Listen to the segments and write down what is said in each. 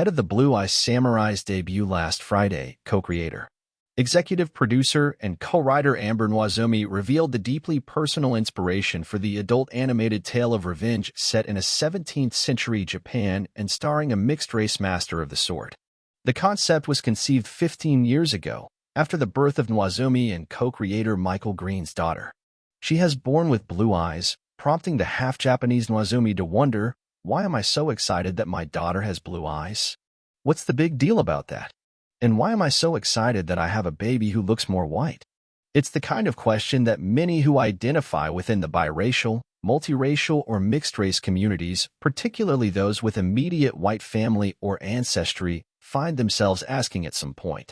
ahead of the Blue Eye Samurai's debut last Friday, co-creator, executive producer, and co-writer Amber Noizumi revealed the deeply personal inspiration for the adult animated tale of revenge set in a 17th-century Japan and starring a mixed-race master of the sword. The concept was conceived 15 years ago, after the birth of Noizumi and co-creator Michael Green's daughter. She has born with blue eyes, prompting the half-Japanese Noizumi to wonder, why am I so excited that my daughter has blue eyes? What's the big deal about that? And why am I so excited that I have a baby who looks more white? It's the kind of question that many who identify within the biracial, multiracial, or mixed-race communities, particularly those with immediate white family or ancestry, find themselves asking at some point.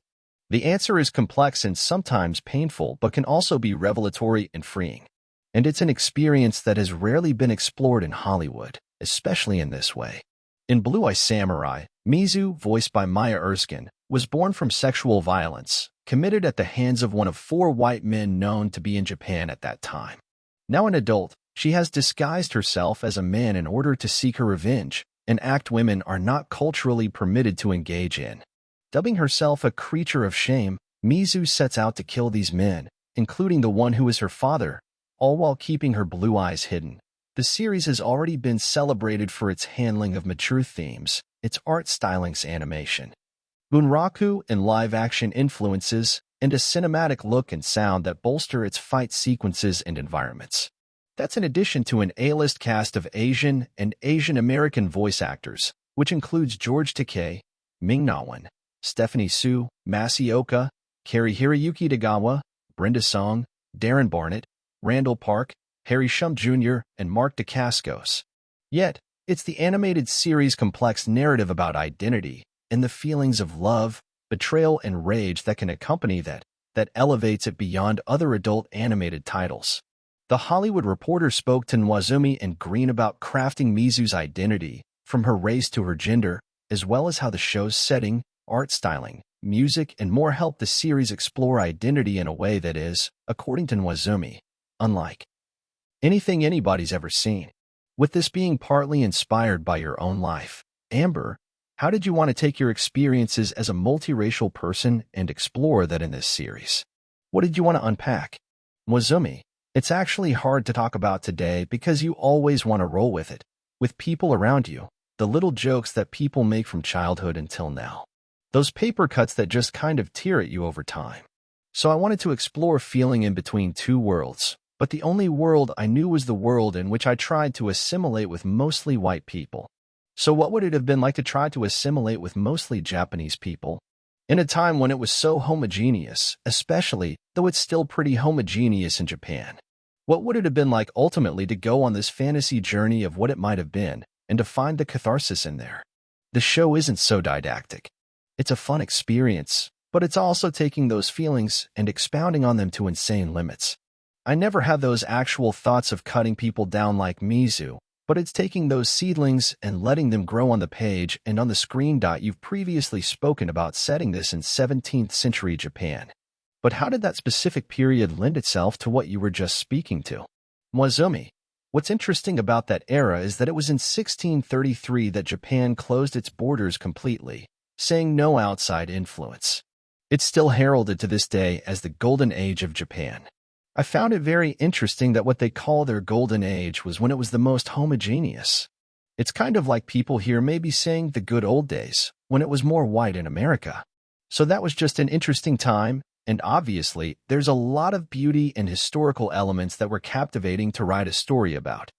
The answer is complex and sometimes painful, but can also be revelatory and freeing. And it's an experience that has rarely been explored in Hollywood, especially in this way. In Blue Eye Samurai, Mizu, voiced by Maya Erskine, was born from sexual violence, committed at the hands of one of 4 white men known to be in Japan at that time. Now an adult, she has disguised herself as a man in order to seek her revenge, an act women are not culturally permitted to engage in. Dubbing herself a creature of shame, Mizu sets out to kill these men, including the one who is her father, all while keeping her blue eyes hidden. The series has already been celebrated for its handling of mature themes, its art styling's animation, bunraku and live-action influences, and a cinematic look and sound that bolster its fight sequences and environments. That's in addition to an A-list cast of Asian and Asian American voice actors, which includes George Takei, Ming Na Wen, Stephanie Su, Masaoka, Kari Hiroyuki Tagawa, Brenda Song, Darren Barnett, Randall Park, Harry Shum Jr., and Mark Dacascos. Yet, it's the animated series' complex narrative about identity and the feelings of love, betrayal, and rage that can accompany that elevates it beyond other adult animated titles. The Hollywood Reporter spoke to Noizumi and Green about crafting Mizu's identity, from her race to her gender, as well as how the show's setting, art styling, music, and more help the series explore identity in a way that is, according to Noizumi, unlike anything anybody's ever seen. With this being partly inspired by your own life, Amber, how did you want to take your experiences as a multiracial person and explore that in this series? What did you want to unpack? Noizumi, it's actually hard to talk about today because you always want to roll with it, with people around you, the little jokes that people make from childhood until now. Those paper cuts that just kind of tear at you over time. So I wanted to explore feeling in between 2 worlds, but the only world I knew was the world in which I tried to assimilate with mostly white people. So what would it have been like to try to assimilate with mostly Japanese people? In a time when it was so homogeneous, especially though it's still pretty homogeneous in Japan. What would it have been like ultimately to go on this fantasy journey of what it might have been, and to find the catharsis in there? The show isn't so didactic. It's a fun experience, but it's also taking those feelings and expounding on them to insane limits. I never had those actual thoughts of cutting people down like Mizu, but it's taking those seedlings and letting them grow on the page and on the screen. You've previously spoken about setting this in 17th century Japan. But how did that specific period lend itself to what you were just speaking to? Noizumi, what's interesting about that era is that it was in 1633 that Japan closed its borders completely, saying no outside influence. It's still heralded to this day as the Golden Age of Japan. I found it very interesting that what they call their Golden Age was when it was the most homogeneous. It's kind of like people here maybe saying the good old days, when it was more white in America. So that was just an interesting time, and obviously, there's a lot of beauty and historical elements that were captivating to write a story about.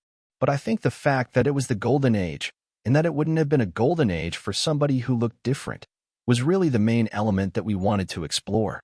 But I think the fact that it was the Golden Age, and that it wouldn't have been a Golden Age for somebody who looked different, was really the main element that we wanted to explore.